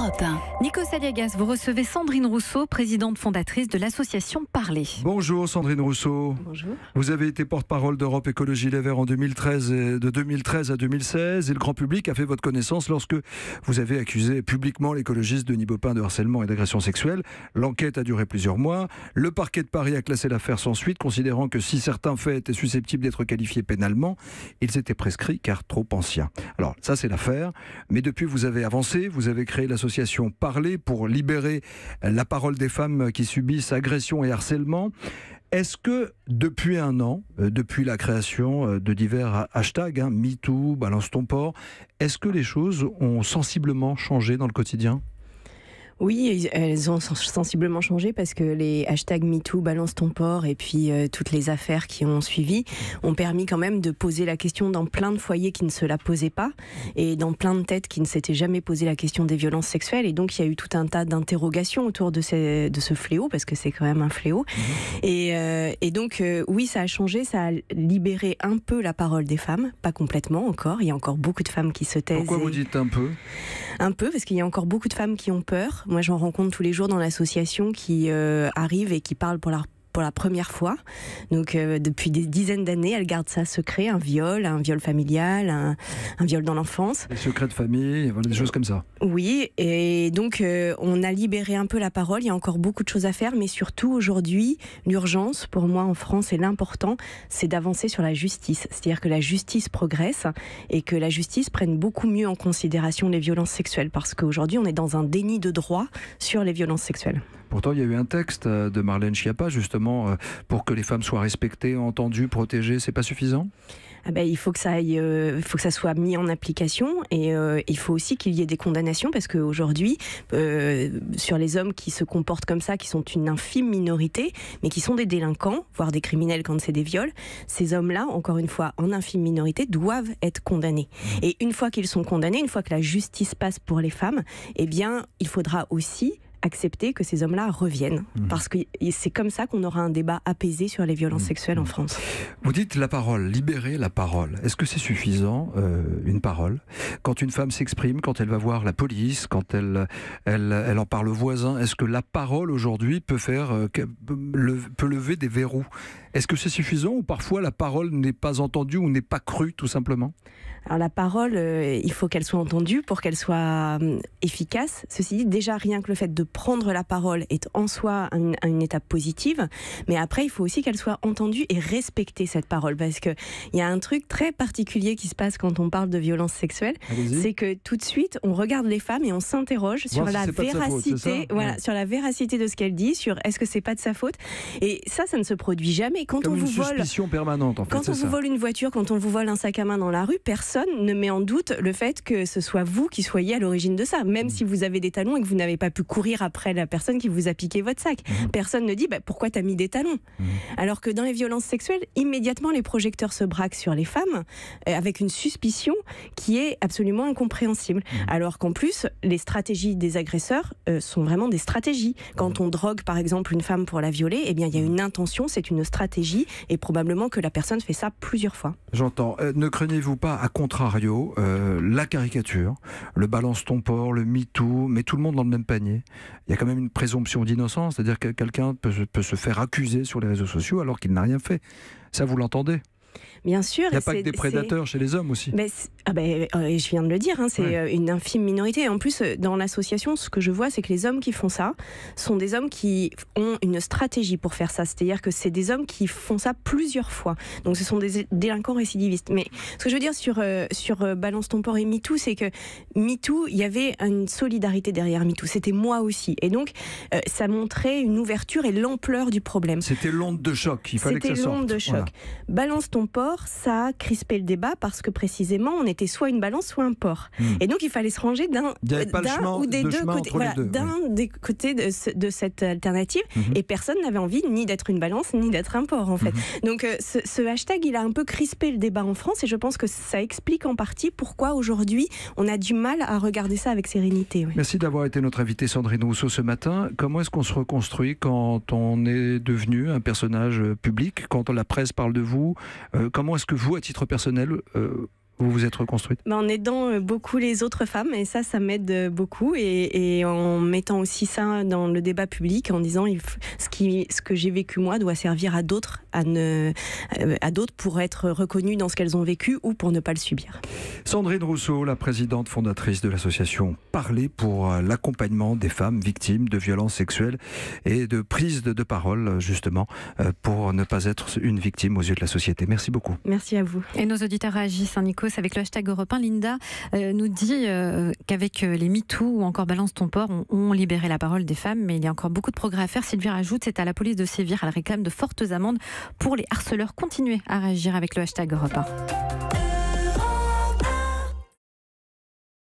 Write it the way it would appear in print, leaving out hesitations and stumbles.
Europe 1. Nikos Aliagas, vous recevez Sandrine Rousseau, présidente fondatrice de l'association Parler. Bonjour Sandrine Rousseau. Bonjour. Vous avez été porte-parole d'Europe Écologie Les Verts en 2013 et de 2013 à 2016 et le grand public a fait votre connaissance lorsque vous avez accusé publiquement l'écologiste Denis Baupin de harcèlement et d'agression sexuelle. L'enquête a duré plusieurs mois. Le parquet de Paris a classé l'affaire sans suite, considérant que si certains faits étaient susceptibles d'être qualifiés pénalement, ils étaient prescrits car trop anciens. Alors ça c'est l'affaire, mais depuis vous avez avancé, vous avez créé l'association Parler pour libérer la parole des femmes qui subissent agression et harcèlement. Est-ce que depuis un an, depuis la création de divers hashtags, MeToo, Balance ton porc, est-ce que les choses ont sensiblement changé dans le quotidien ? Oui, elles ont sensiblement changé parce que les hashtags MeToo, Balance ton porc et puis toutes les affaires qui ont suivi ont permis quand même de poser la question dans plein de foyers qui ne se la posaient pas et dans plein de têtes qui ne s'étaient jamais posé la question des violences sexuelles. Et donc il y a eu tout un tas d'interrogations autour de ce fléau, parce que c'est quand même un fléau. Et donc oui, ça a changé, ça a libéré un peu la parole des femmes, pas complètement encore. Il y a encore beaucoup de femmes qui se taisent. Pourquoi vous dites un peu ? Un peu, parce qu'il y a encore beaucoup de femmes qui ont peur. Moi, j'en rencontre tous les jours dans l'association qui arrivent et qui parlent pour la première fois. Donc, depuis des dizaines d'années, elles gardent ça secret, un viol familial, un viol dans l'enfance. Des secrets de famille, voilà, des choses comme ça. Oui, et donc, on a libéré un peu la parole. Il y a encore beaucoup de choses à faire, mais surtout, aujourd'hui, l'urgence, pour moi, en France, et l'important, c'est d'avancer sur la justice. C'est-à-dire que la justice progresse et que la justice prenne beaucoup mieux en considération les violences sexuelles. Parce qu'aujourd'hui, on est dans un déni de droit sur les violences sexuelles. Pourtant, il y a eu un texte de Marlène Schiappa, justement, pour que les femmes soient respectées, entendues, protégées. C'est pas suffisant ? Il faut que ça soit mis en application et il faut aussi qu'il y ait des condamnations, parce qu'aujourd'hui, sur les hommes qui se comportent comme ça, qui sont une infime minorité, mais qui sont des délinquants, voire des criminels quand c'est des viols, ces hommes-là, encore une fois, en infime minorité, doivent être condamnés. Et une fois qu'ils sont condamnés, une fois que la justice passe pour les femmes, eh bien, il faudra aussi accepter que ces hommes-là reviennent. Parce que c'est comme ça qu'on aura un débat apaisé sur les violences sexuelles en France. Vous dites la parole, libérer la parole. Est-ce que c'est suffisant, une parole ? Quand une femme s'exprime, quand elle va voir la police, quand elle en parle au voisin, est-ce que la parole aujourd'hui peut lever des verrous ? Est-ce que c'est suffisant ou parfois la parole n'est pas entendue ou n'est pas crue tout simplement ? Alors la parole, il faut qu'elle soit entendue pour qu'elle soit efficace. Ceci dit, déjà rien que le fait de prendre la parole est en soi une étape positive, mais après il faut aussi qu'elle soit entendue et respecter cette parole, parce qu'il y a un truc très particulier qui se passe quand on parle de violences sexuelles. Allez-y. C'est que tout de suite on regarde les femmes et on s'interroge sur la véracité, sur la véracité de ce qu'elle dit, sur est-ce que c'est pas de sa faute, et ça ne se produit jamais. Quand Comme on une vous suspicion permanente en fait. Quand on vous vole une voiture, quand on vous vole un sac à main dans la rue, personne ne met en doute le fait que ce soit vous qui soyez à l'origine de ça, même si vous avez des talons et que vous n'avez pas pu courir après la personne qui vous a piqué votre sac. Personne ne dit pourquoi t'as mis des talons. Alors que dans les violences sexuelles, immédiatement les projecteurs se braquent sur les femmes avec une suspicion qui est absolument incompréhensible. Alors qu'en plus, les stratégies des agresseurs sont vraiment des stratégies. Quand on drogue par exemple une femme pour la violer, eh bien il y a une intention, c'est une stratégie, et probablement que la personne fait ça plusieurs fois. J'entends. Ne craignez-vous pas, à contrario, la caricature, le balance ton porc, le MeToo, mais tout le monde dans le même panier. Il y a quand même une présomption d'innocence, c'est-à-dire que quelqu'un peut se faire accuser sur les réseaux sociaux alors qu'il n'a rien fait. Ça, vous l'entendez ? Bien sûr. Il n'y a pas que des prédateurs chez les hommes aussi. Je viens de le dire, c'est une infime minorité. En plus, dans l'association, ce que je vois, c'est que les hommes qui font ça sont des hommes qui ont une stratégie pour faire ça. C'est-à-dire que c'est des hommes qui font ça plusieurs fois. Donc ce sont des délinquants récidivistes. Mais ce que je veux dire sur Balance ton porc et MeToo, c'est que MeToo, il y avait une solidarité derrière MeToo. C'était moi aussi. Et donc, ça montrait une ouverture et l'ampleur du problème. C'était l'onde de choc, il fallait que ça sorte. C'était l'onde de choc. Voilà. Balance ton porc, ça a crispé le débat parce que précisément, on était soit une balance, soit un porc. Et donc, il fallait se ranger d'un ou des deux côtés. Voilà, d'un des côtés de cette alternative. Et personne n'avait envie ni d'être une balance, ni d'être un porc, en fait. Donc, ce hashtag, il a un peu crispé le débat en France, et je pense que ça explique en partie pourquoi aujourd'hui, on a du mal à regarder ça avec sérénité. Merci d'avoir été notre invitée Sandrine Rousseau ce matin. Comment est-ce qu'on se reconstruit quand on est devenu un personnage public, quand la presse parle de vous ? Comment est-ce que vous, à titre personnel, Vous vous êtes reconstruite? En aidant beaucoup les autres femmes, et ça m'aide beaucoup, et en mettant aussi ça dans le débat public, en disant ce que j'ai vécu moi doit servir à d'autres, à d'autres pour être reconnues dans ce qu'elles ont vécu ou pour ne pas le subir. Sandrine Rousseau, la présidente fondatrice de l'association Parler pour l'accompagnement des femmes victimes de violences sexuelles et de prise de parole, justement, pour ne pas être une victime aux yeux de la société. Merci beaucoup. Merci à vous. Et nos auditeurs réagissent, Nikos, avec le hashtag Europe 1. Linda nous dit qu'avec les MeToo ou encore Balance ton port, on libéré la parole des femmes, mais il y a encore beaucoup de progrès à faire. Sylvie rajoute, c'est à la police de sévir. Elle réclame de fortes amendes pour les harceleurs. Continuez à réagir avec le hashtag Europe 1.